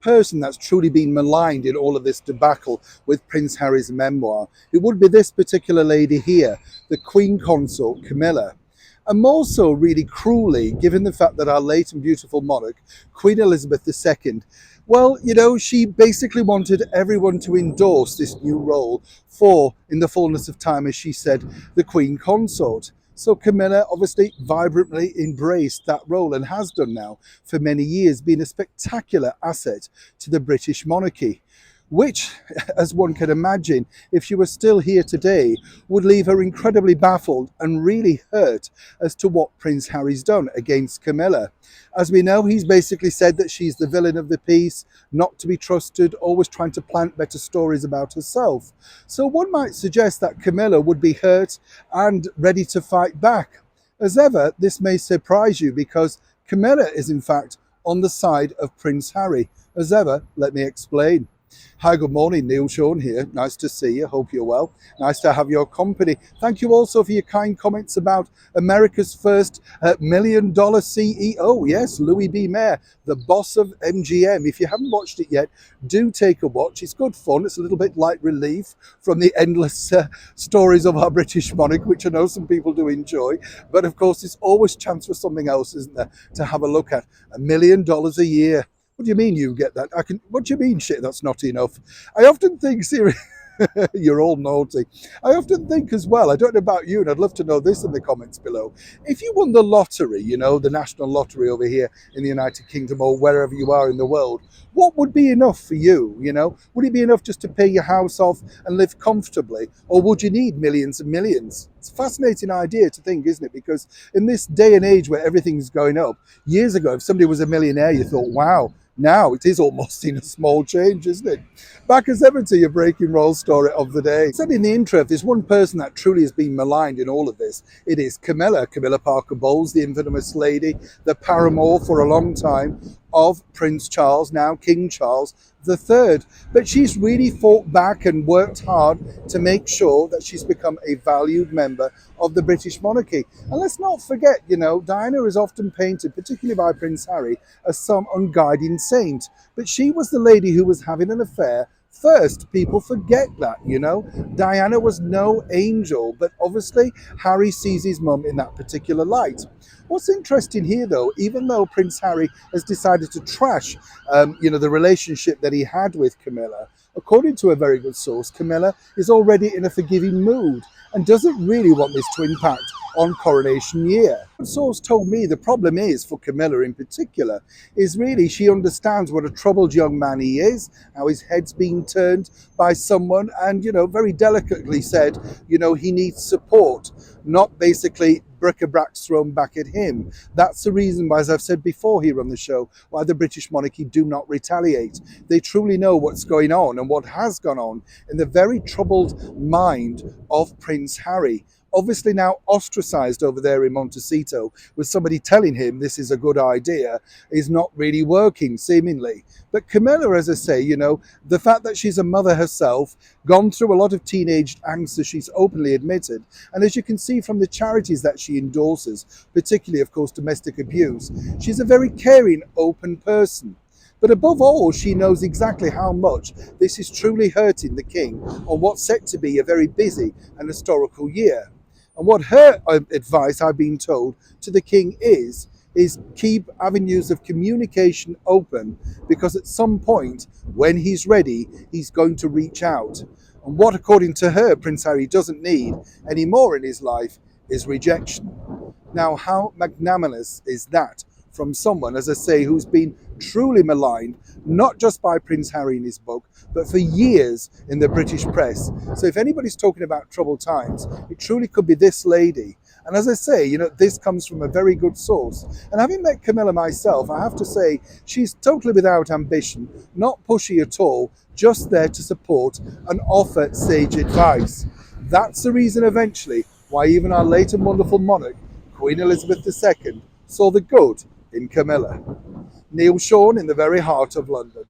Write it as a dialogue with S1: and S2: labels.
S1: person that's truly been maligned in all of this debacle with Prince Harry's memoir, it would be this particular lady here, the Queen Consort, Camilla. And more so, really cruelly, given the fact that our late and beautiful monarch, Queen Elizabeth II, well, she basically wanted everyone to endorse this new role for, in the fullness of time, as she said, the Queen Consort. So Camilla obviously vibrantly embraced that role and has done now for many years, being a spectacular asset to the British monarchy, which, as one can imagine, if she were still here today, would leave her incredibly baffled and really hurt as to what Prince Harry's done against Camilla. As we know, he's basically said that she's the villain of the piece, not to be trusted, always trying to plant better stories about herself. So one might suggest that Camilla would be hurt and ready to fight back. As ever, this may surprise you because Camilla is in fact on the side of Prince Harry. As ever, let me explain. Hi, good morning, Neil Sean here. Nice to see you. Hope you're well. Nice to have your company. Thank you also for your kind comments about America's first $1 million CEO. Yes, Louis B. Mayer, the boss of MGM. If you haven't watched it yet, do take a watch. It's good fun. It's a little bit light relief from the endless stories of our British monarch, which I know some people do enjoy. But of course, it's always chance for something else, isn't there, to have a look at. $1 million a year. What do you mean you get that? What do you mean, shit, that's not enough? I often think, seriously, you're all naughty. I often think as well, I don't know about you, and I'd love to know this in the comments below. If you won the lottery, the national lottery over here in the United Kingdom or wherever you are in the world, what would be enough for you, Would it be enough just to pay your house off and live comfortably? Or would you need millions and millions? It's a fascinating idea to think, isn't it? Because in this day and age where everything's going up, years ago, if somebody was a millionaire, you thought, wow. Now it is almost seen a small change, isn't it? Back as ever to your breaking roll story of the day. Said in the intro, if there's one person that truly has been maligned in all of this, it is Camilla Parker Bowles, the infamous lady, the paramour for a long time of Prince Charles, now King Charles III. But she's really fought back and worked hard to make sure that she's become a valued member of the British monarchy. And let's not forget, Diana is often painted, particularly by Prince Harry, as some unguiding saint. But she was the lady who was having an affair first. People forget that, Diana was no angel, but obviously Harry sees his mum in that particular light. What's interesting here, though, even though Prince Harry has decided to trash, the relationship that he had with Camilla, according to a very good source, Camilla is already in a forgiving mood and doesn't really want this to impact on coronation year. A source told me the problem is, for Camilla in particular, is really she understands what a troubled young man he is, how his head's being turned by someone, and, very delicately said, he needs support, not basically bric-a-bracs thrown back at him. That's the reason why, as I've said before here on the show, why the British monarchy do not retaliate. They truly know what's going on and what has gone on in the very troubled mind of Prince Harry. Obviously now ostracized over there in Montecito, with somebody telling him this is a good idea, is not really working, seemingly. But Camilla, as I say, the fact that she's a mother herself, gone through a lot of teenage angst, as she's openly admitted, and as you can see from the charities that she endorses, particularly, of course, domestic abuse, she's a very caring, open person. But above all, she knows exactly how much this is truly hurting the king on what's set to be a very busy and historical year. And what her advice, I've been told, to the king is keep avenues of communication open, because at some point, when he's ready, he's going to reach out. And what, according to her, Prince Harry doesn't need anymore in his life is rejection. Now, how magnanimous is that from someone, as I say, who's been truly maligned, not just by Prince Harry in his book, but for years in the British press. So if anybody's talking about troubled times, it truly could be this lady. And as I say, this comes from a very good source. And having met Camilla myself, I have to say she's totally without ambition, not pushy at all, just there to support and offer sage advice. That's the reason eventually why even our late and wonderful monarch, Queen Elizabeth II, saw the good in Camilla. Neil Sean in the very heart of London.